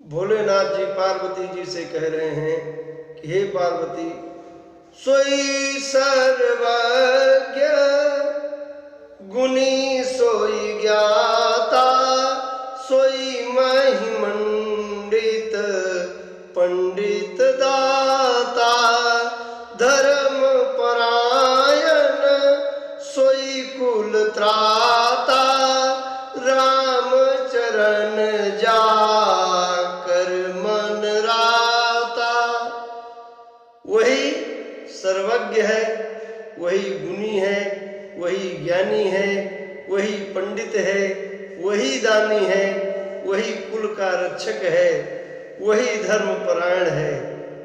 भोलेनाथ जी पार्वती जी से कह रहे हैं कि हे पार्वती, सोई सर्वज्ञ गुणी सोई ज्ञाता, सोई महिमंडित पंडित दाता, धर्म परायण सोई कुल त्राता, राम चरण जाकर मन राता। वही सर्वज्ञ है, वही गुणी है, वही ज्ञानी है, वही पंडित है, वही दानी है, वही कुल का रक्षक है, वही धर्मपरायण है,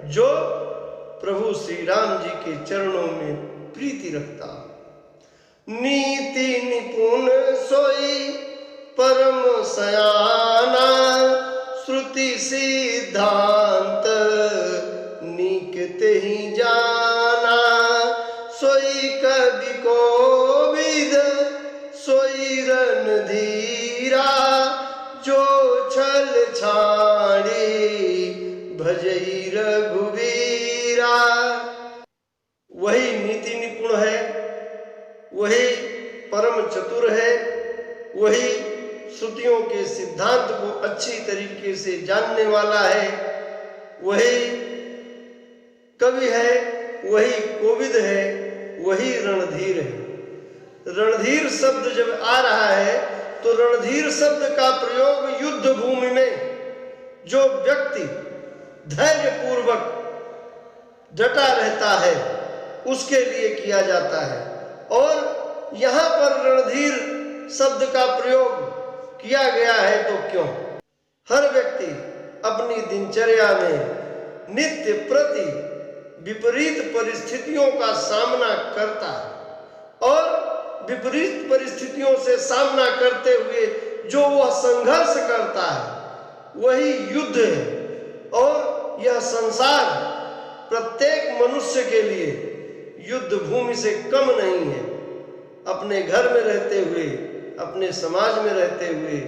जो प्रभु श्री राम जी के चरणों में प्रीति रखता। नीति निपुण सोई परम सयाना, श्रुति सिद्धांत निकते ही जाना, सोई कवि कोविद सोई रणधीरा, जो छल छाड़ी भजई रघुवीरा। वही नीति निपुण है, वही परम चतुर है, वही श्रुतियों के सिद्धांत को अच्छी तरीके से जानने वाला है, वही कवि है, वही कोविद है, वही रणधीर है। रणधीर शब्द जब आ रहा है तो रणधीर शब्द का प्रयोग युद्ध भूमि में जो व्यक्ति धैर्य पूर्वक डटा रहता है उसके लिए किया जाता है। और यहाँ पर रणधीर शब्द का प्रयोग किया गया है तो क्यों? हर व्यक्ति अपनी दिनचर्या में नित्य प्रति विपरीत परिस्थितियों का सामना करता है, और विपरीत परिस्थितियों से सामना करते हुए जो वह संघर्ष करता है वही युद्ध है। और यह संसार प्रत्येक मनुष्य के लिए युद्ध भूमि से कम नहीं है। अपने घर में रहते हुए, अपने समाज में रहते हुए,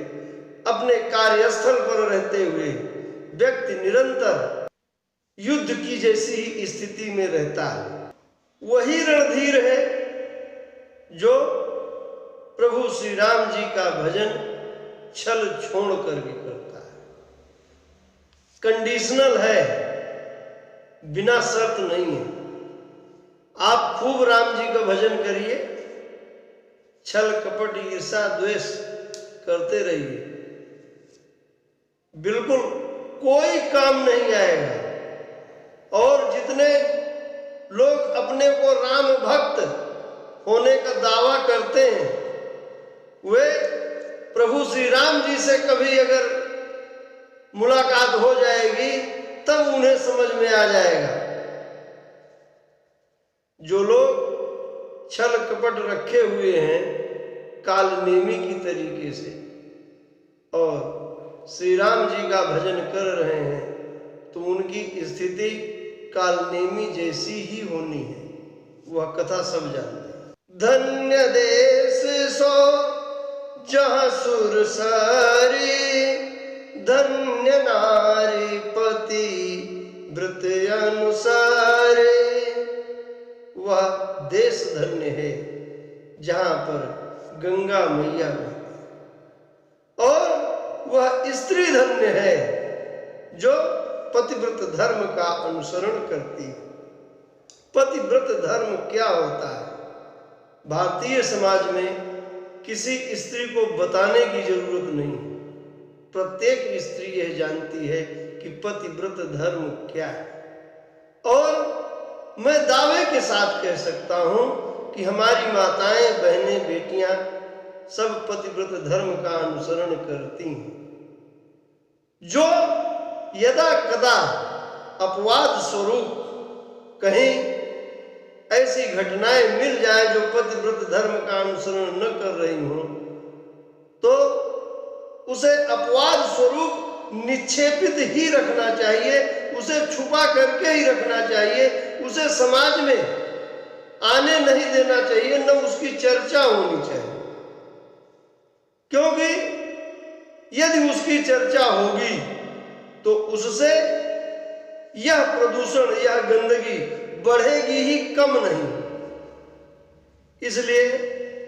अपने कार्यस्थल पर रहते हुए व्यक्ति निरंतर युद्ध की जैसी ही स्थिति में रहता है। वही रणधीर है जो प्रभु श्री राम जी का भजन छल छोड़ करके करता है। कंडीशनल है, बिना शर्त नहीं है। आप खूब राम जी का भजन करिए, छल कपट ईर्षा द्वेष करते रहिए, बिल्कुल कोई काम नहीं आएगा। और जितने लोग अपने को राम भक्त होने का दावा करते हैं, वे प्रभु श्री राम जी से कभी अगर मुलाकात हो जाएगी तब उन्हें समझ में आ जाएगा। जो लोग छल कपट रखे हुए हैं कालनेमी की तरीके से और श्री राम जी का भजन कर रहे हैं, तो उनकी स्थिति कालनेमी जैसी ही होनी है। वह कथा सब जानते हैं। धन्य देश सो जहाँ सुर सारी, धन्य नारी पति व्रत अनुसारे। वह देश धन्य है जहाँ पर गंगा मैया बहती, और वह स्त्री धन्य है जो पतिव्रत धर्म का अनुसरण करती है। पतिव्रत धर्म क्या होता है? भारतीय समाज में किसी स्त्री को बताने की जरूरत नहीं। प्रत्येक स्त्री यह जानती है कि पतिव्रत धर्म क्या है। और मैं दावे के साथ कह सकता हूं कि हमारी माताएं, बहनें, बेटियां सब पतिव्रत धर्म का अनुसरण करती हैं। जो यदा कदा अपवाद स्वरूप कहीं ऐसी घटनाएं मिल जाए जो पतिव्रत धर्म का अनुसरण न कर रही हो, तो उसे अपवाद स्वरूप निक्षेपित ही रखना चाहिए, उसे छुपा करके ही रखना चाहिए, उसे समाज में आने नहीं देना चाहिए, न उसकी चर्चा होनी चाहिए। क्योंकि यदि उसकी चर्चा होगी तो उससे यह प्रदूषण, यह गंदगी बढ़ेगी ही, कम नहीं। इसलिए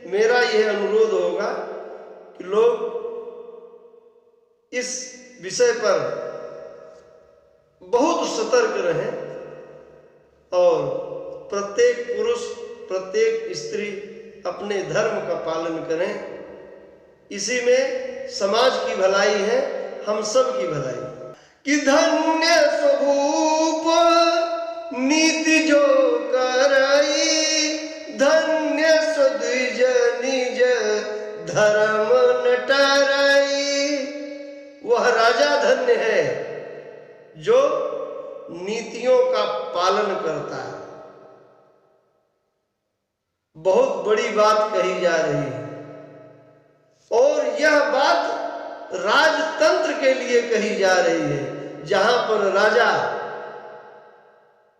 मेरा यह अनुरोध होगा कि लोग इस विषय पर बहुत सतर्क रहें और प्रत्येक पुरुष, प्रत्येक स्त्री अपने धर्म का पालन करें। इसी में समाज की भलाई है, हम सब की भलाई। कि धन्य स्वरूप नीति जो करई, धन्य स्वद्विज निज धर्म न टरई। वह राजा धन्य है जो नीतियों का पालन करता है। बहुत बड़ी बात कही जा रही है और यह बात राजतंत्र के लिए कही जा रही है, जहां पर राजा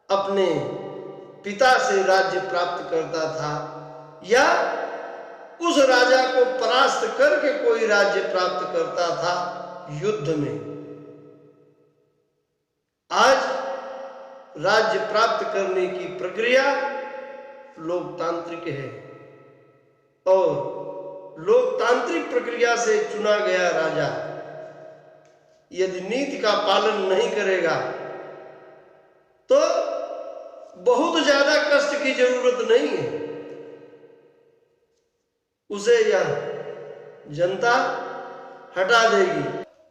अपने पिता से राज्य प्राप्त करता था या उस राजा को परास्त करके कोई राज्य प्राप्त करता था युद्ध में। आज राज्य प्राप्त करने की प्रक्रिया लोकतांत्रिक है और लोकतांत्रिक प्रक्रिया से चुना गया राजा यदि नीति का पालन नहीं करेगा तो बहुत ज्यादा कष्ट की जरूरत नहीं है। उसे यह जनता हटा देगी।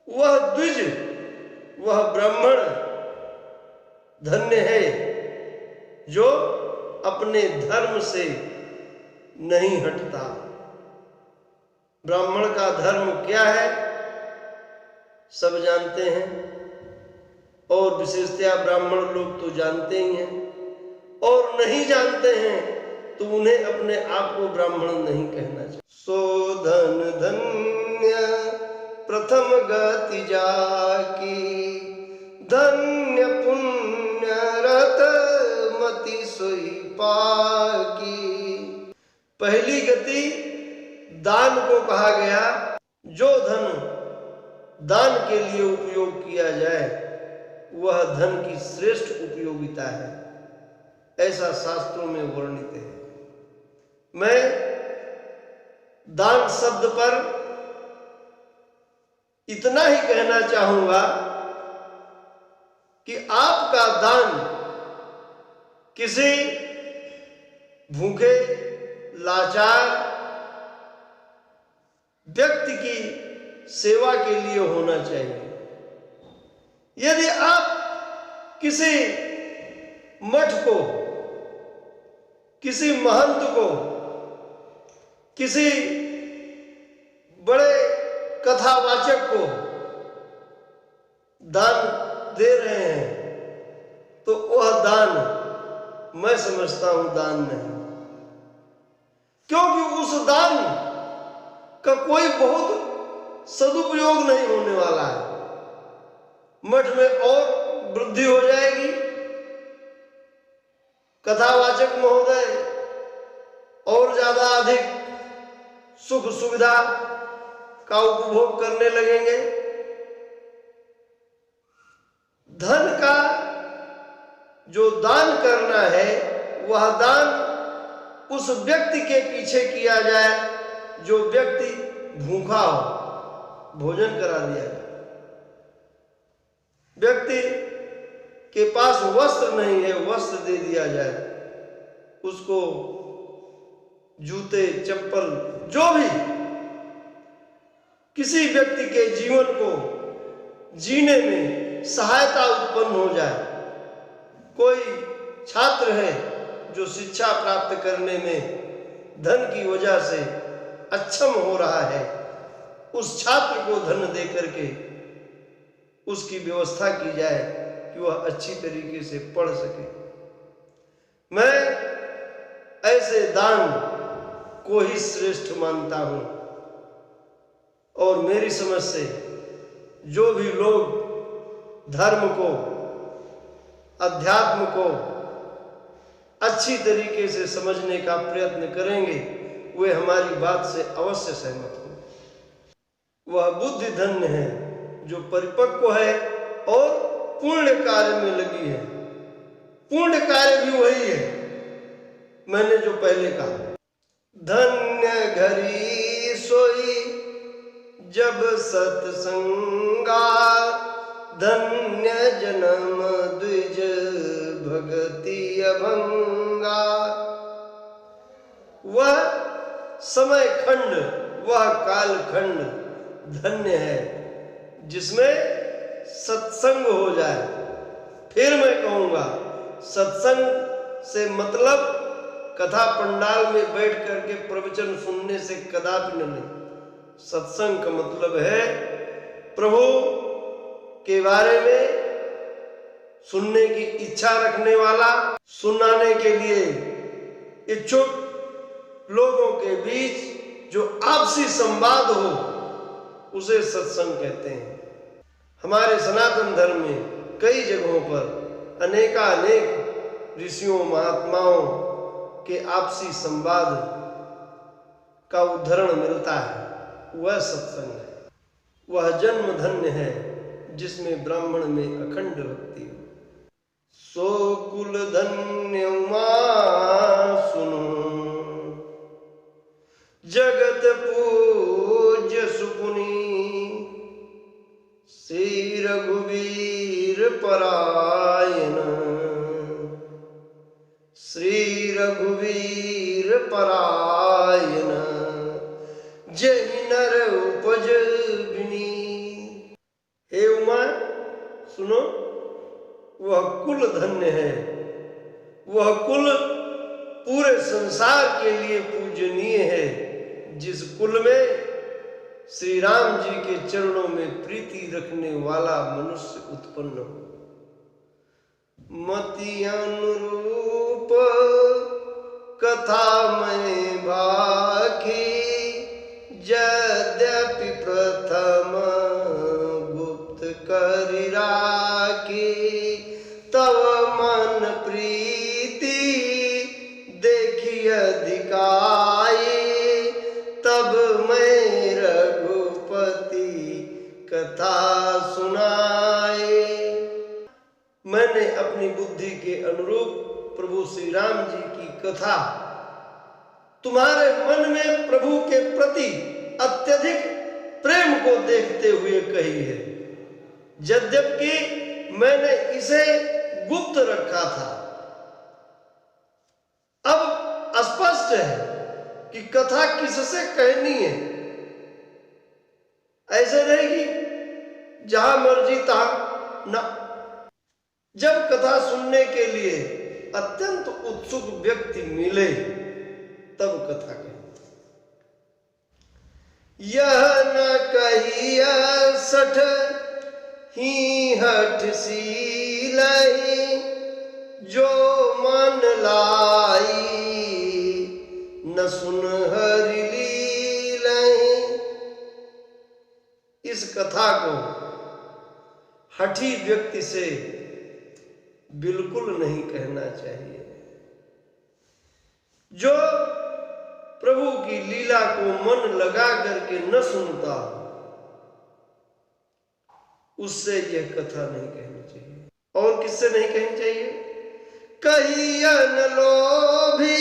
वह द्विज, वह ब्राह्मण धन्य है जो अपने धर्म से नहीं हटता। ब्राह्मण का धर्म क्या है सब जानते हैं और विशेषतया ब्राह्मण लोग तो जानते ही हैं, और नहीं जानते हैं तो उन्हें अपने आप को ब्राह्मण नहीं कहना चाहिए। सो धन धन्य प्रथम गति जाकी, धन्य पुण्य रत मति सोई पाकी। पहली गति दान को कहा गया। जो धन दान के लिए उपयोग किया जाए वह धन की श्रेष्ठ उपयोगिता है, ऐसा शास्त्रों में वर्णित है। मैं दान शब्द पर इतना ही कहना चाहूंगा कि आपका दान किसी भूखे लाचार व्यक्ति की सेवा के लिए होना चाहिए। यदि आप किसी मठ को, किसी महंत को, किसी बड़े कथावाचक को दान दे रहे हैं तो वह दान मैं समझता हूं दान नहीं, क्योंकि उस दान का कोई बहुत सदुपयोग नहीं होने वाला है। मठ में और वृद्धि हो जाएगी, कथावाचक महोदय और ज्यादा अधिक सुख सुविधा का उपभोग करने लगेंगे। धन का जो दान करना है वह दान उस व्यक्ति के पीछे किया जाए जो व्यक्ति भूखा हो, भोजन करा दिया जाए। व्यक्ति के पास वस्त्र नहीं है, वस्त्र दे दिया जाए, उसको जूते चप्पल जो भी किसी व्यक्ति के जीवन को जीने में सहायता उत्पन्न हो जाए। कोई छात्र है जो शिक्षा प्राप्त करने में धन की वजह से अक्षम हो रहा है, उस छात्र को धन दे करके उसकी व्यवस्था की जाए कि वह अच्छी तरीके से पढ़ सके। मैं ऐसे दान को ही श्रेष्ठ मानता हूं और मेरी समझ से जो भी लोग धर्म को, अध्यात्म को अच्छी तरीके से समझने का प्रयत्न करेंगे वे हमारी बात से अवश्य सहमत होंगे। वह बुद्धि धन्य है जो परिपक्व है और पुण्य कार्य में लगी है। पुण्य कार्य भी वही है मैंने जो पहले कहा। धन्य घरी सोई जब सत्संगा, धन्य जन्म द्विज भगति अभंगा। वह समय खंड, वह काल खंड धन्य है जिसमें सत्संग हो जाए। फिर मैं कहूंगा, सत्संग से मतलब कथा पंडाल में बैठ करके प्रवचन सुनने से कदापि नहीं। सत्संग का मतलब है प्रभु के बारे में सुनने की इच्छा रखने वाला, सुनाने के लिए इच्छुक लोगों के बीच जो आपसी संवाद हो, उसे सत्संग कहते हैं। हमारे सनातन धर्म में कई जगहों पर अनेकानेक ऋषियों महात्माओं के आपसी संवाद का उदाहरण मिलता है। वह सत्संग है, वह जन्म धन्य है जिसमें ब्राह्मण में अखंड भक्ति हो। सो कुल धन्य उमा सुनो, जगत पूज्य सुपुनी, श्री रघुवीर परायण, श्री रघुवीर परायण, जय नर उपज बिनी। हे उमा सुनो, वह कुल धन्य है, वह कुल पूरे संसार के लिए पूजनीय है जिस कुल में श्री राम जी के चरणों में प्रीति रखने वाला मनुष्य उत्पन्न हो। मति अनुरूप कथा में बाकी, यद्यपि प्रथम गुप्त करि राखी, तव मन प्रीति देखी अधिकाई, तब मैं रघुपति कथा सुनाए। मैंने अपनी बुद्धि के अनुरूप प्रभु श्री राम जी की कथा तुम्हारे मन में प्रभु के प्रति अत्यधिक प्रेम को देखते हुए कही है। यद्यपि मैंने इसे गुप्त रखा था, अब स्पष्ट है कि कथा किससे कहनी है। ऐसे रहेगी जहां मर्जी तहां ना। जब कथा सुनने के लिए अत्यंत उत्सुक व्यक्ति मिले तब कथा कहें। यह न कहिया सठ ही हठ सीलहि, जो मन लाई न सुन हरि लीलहि। इस कथा को हठी व्यक्ति से बिल्कुल नहीं कहना चाहिए। जो प्रभु की लीला को मन लगा करके न सुनता, उससे यह कथा नहीं कहनी चाहिए। और किससे नहीं कहनी चाहिए? कहिया न लोभी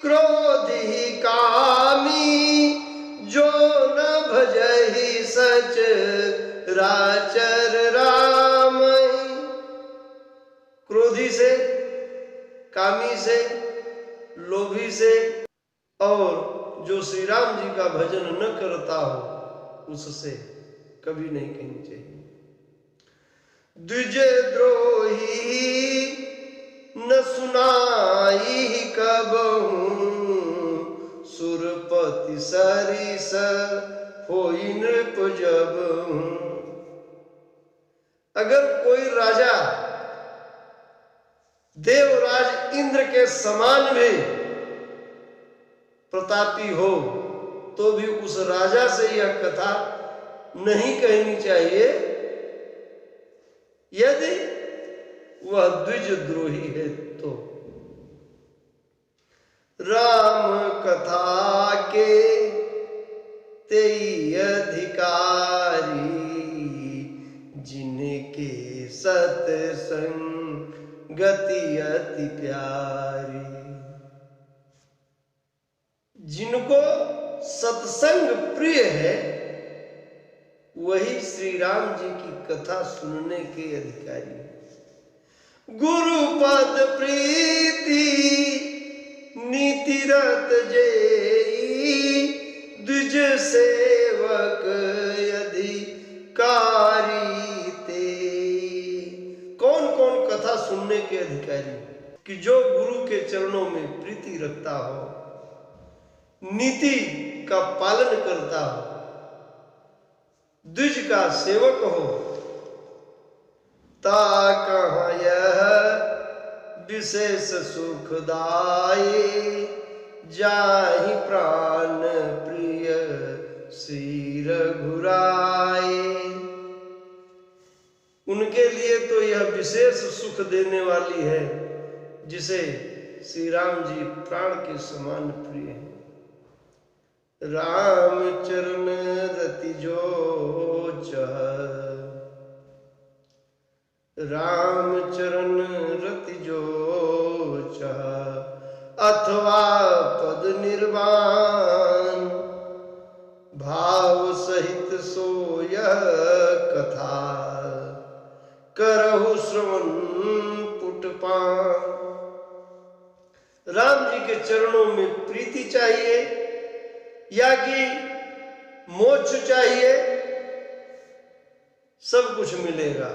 क्रोधी कामी, जो न भजहि सच राचर राम। क्रोधी से, कामी से, लोभी से, और जो श्री राम जी का भजन न करता हो उससे कभी नहीं कहनी चाहिए। द्विज द्रोही न सुनाई कबहू, सुरपति सरिस होई नृप जबहू। अगर कोई राजा देवराज इंद्र के समान भी प्रतापी हो तो भी उस राजा से यह कथा नहीं कहनी चाहिए यदि वह द्विज द्रोही है तो। राम कथा के तेई अधिकारी, जिन जिनके सत्संगति अति प्यारी। जिनको सत्संग प्रिय है वही श्री राम जी की कथा सुनने के अधिकारी है। गुरु पद प्रीति नीति रत जेई, द्विज सेवक अधिकारी ते। कौन कौन कथा सुनने के अधिकारी? कि जो गुरु के चरणों में प्रीति रखता हो, नीति का पालन करता हो, द्विज का सेवक हो, ता कहाँ यह विशेष सुखदाई, जाहि प्राण प्रिय श्री रघुराई। उनके लिए तो यह विशेष सुख देने वाली है जिसे श्री राम जी प्राण के समान प्रिय हैं। राम चरण रति जो चह, राम चरण रति जो चह, अथवा पद निर्वाण, भाव सहित सोय कथा, करहु श्रवण पुटपान। राम जी के चरणों में प्रीति चाहिए या कि मोक्ष चाहिए? सब कुछ मिलेगा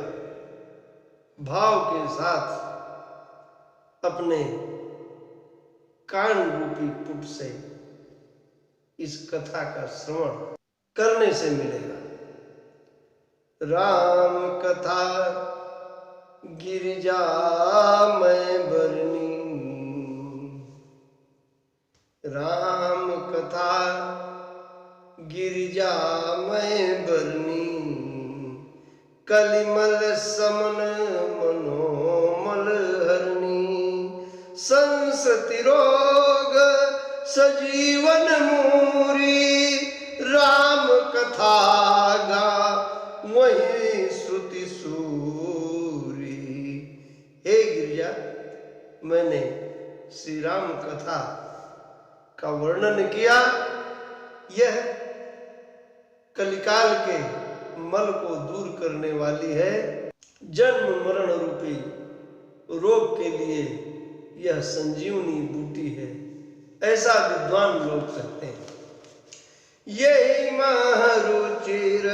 भाव के साथ अपने कान रूपी पुट से इस कथा का श्रवण करने से मिलेगा। राम कथा गिरिजा मैं बरनी, राम कथा गिरिजा मैं बरनी, कलिमल समन मनोमल हरनी, संसति रोग सजीवन मूरी, राम कथा गा वही श्रुति सूरी। हे गिरिजा, मैंने श्री राम कथा का वर्णन किया। यह कलिकाल के मल को दूर करने वाली है। जन्म मरण रूपी रोग के लिए यह संजीवनी बूटी है, ऐसा विद्वान लोग कहते हैं। यही महरुचिर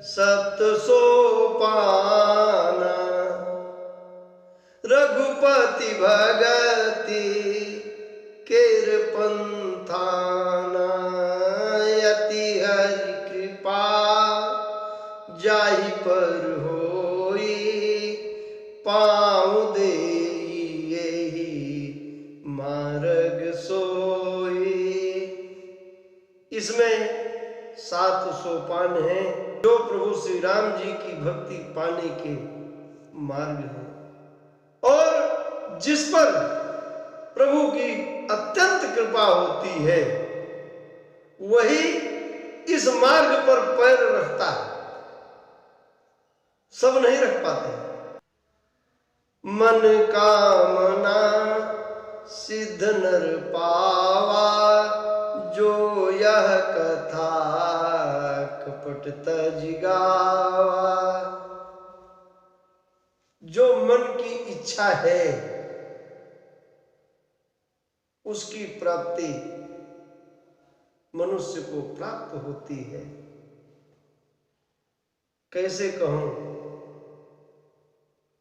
सप्त सोपाना, रघुपति भगति केर पंथाना, यति हरि कृपा जाहि पर होई, पाँव देई यही मार्ग सोई। इसमें 7 सोपान हैं जो प्रभु श्री राम जी की भक्ति पाने के मार्ग हैं, और जिस पर प्रभु की अत्यंत कृपा होती है वही इस मार्ग पर पैर रखता है, सब नहीं रख पाते। मन कामना सिद्ध नर पावा, जो यह कथा कपट तज गावा। जो मन की इच्छा है उसकी प्राप्ति मनुष्य को प्राप्त होती है। कैसे कहूं,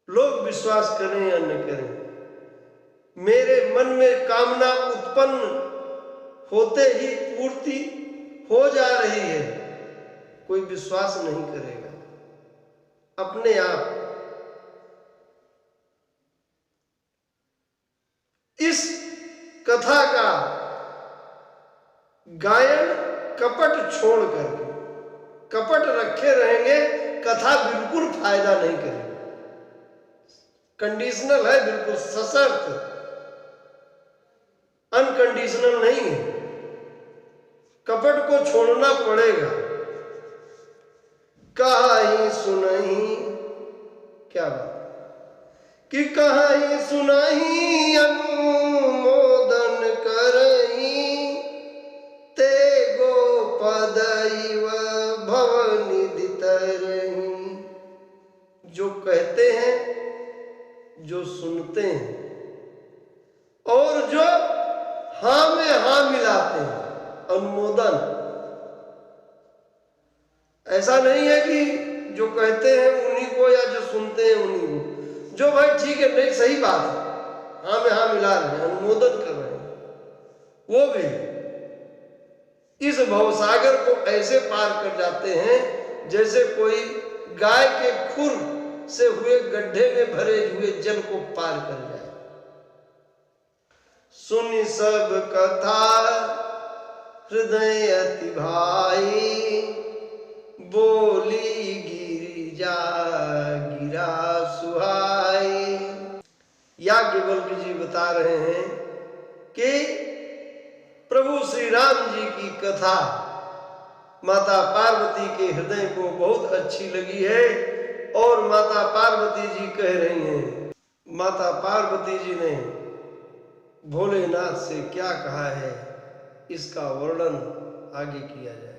लोग विश्वास करें या न करें, मेरे मन में कामना उत्पन्न होते ही पूर्ति हो जा रही है, कोई विश्वास नहीं करेगा। अपने आप इस कथा का गायन कपट छोड़ करके, कपट रखे रहेंगे, कथा बिल्कुल फायदा नहीं करेगी। कंडीशनल है, बिल्कुल सशर्त, अनकंडीशनल नहीं है। कपट को छोड़ना पड़ेगा। कहाई सुनही, क्या बात, कि कहाई सुनही अनुमोदन करही, ते गोपद इव भवनिधि तरही। जो कहते हैं, जो सुनते हैं और जो हाँ में हाँ मिलाते हैं, अनुमोदन। ऐसा नहीं है कि जो कहते हैं उन्हीं को या जो सुनते हैं उन्हीं को, जो भाई ठीक है नहीं सही बात है, हाँ में हाँ मिला रहे हैं, अनुमोदन कर रहे हैं, वो भी इस भवसागर को ऐसे पार कर जाते हैं जैसे कोई गाय के खुर से हुए गड्ढे में भरे हुए जल को पार कर जाए। सुनि सब कथा हृदय अति भाई, बोली गिरिजा गिरा सुहाई। याज्ञवल्क्य जी बता रहे हैं कि प्रभु श्री राम जी की कथा माता पार्वती के हृदय को बहुत अच्छी लगी है और माता पार्वती जी कह रही हैं, माता पार्वती जी ने भोलेनाथ से क्या कहा है इसका वर्णन आगे किया जाए।